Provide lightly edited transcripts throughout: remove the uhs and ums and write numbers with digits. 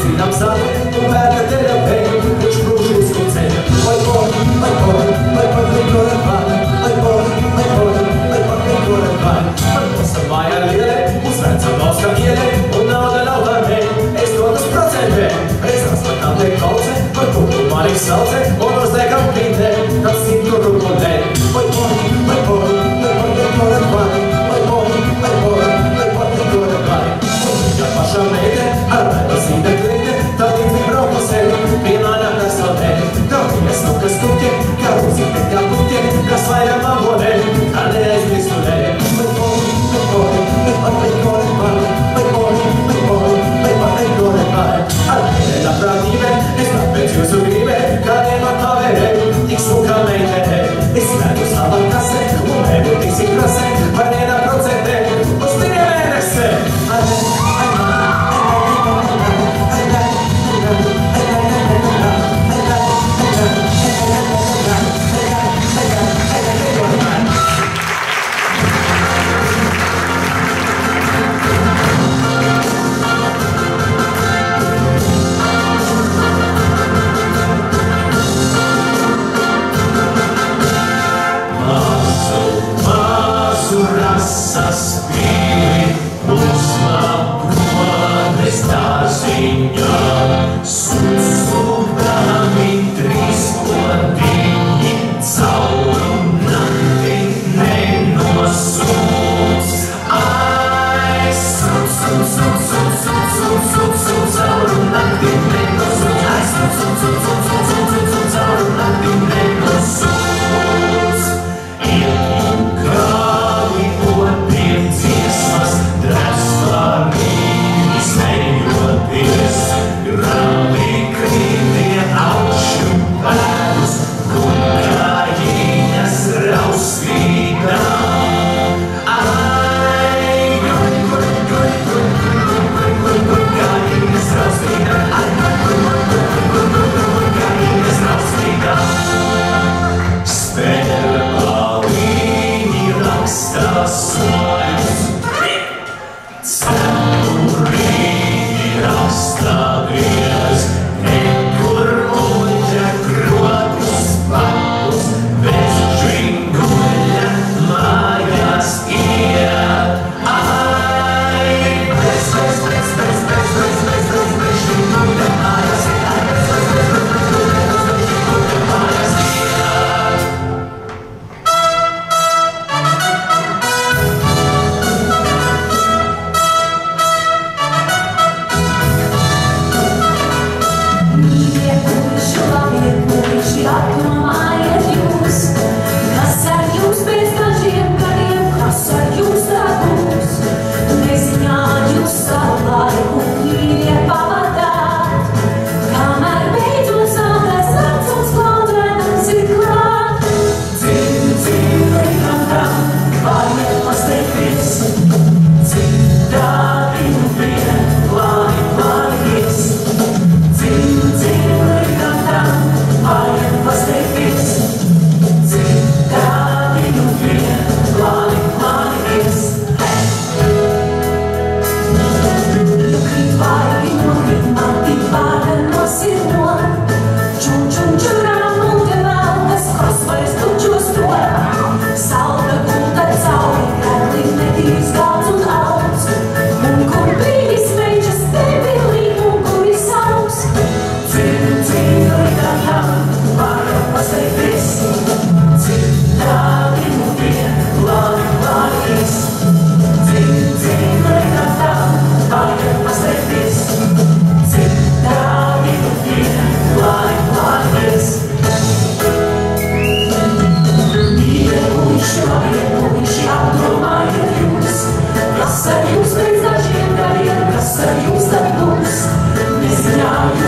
Cīnām savi un pērka terapēju, kurš brūžīs un ceļa. Vai bori, vai koret vai, vai bori, vai koret vai. Man nosam mājā lielē, uz vecam valskam ielē, un nauda nav darmē, es dodas procentē. Reizās man tā teik kauce, par kuku manī sauce, un uz degam pindē, kad simtu rupu dēļ. Vai bori, vai koret vai, vai bori, vai koret vai. Ja pašā meitē, ar vēla zīme klīte, tad līdz viņa brauko sevi, pienāņā personē. Kā viņas nav kas kuķe, kā rūzīte, kā kuķe, kas vairāk mamonē, kā neaizmirstu nē. Vai bori, vai koret vai, vai bori, vai koret vai. Ar mēnē prātībe, es nāk pēc jūsu grībe, kādiem man pavērē, tik smuka meitē. Es smētu savā kasē, un mēbu tiksi krasē, vai vienā procentē, uz 3 mēnesē.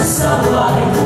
Savu laiku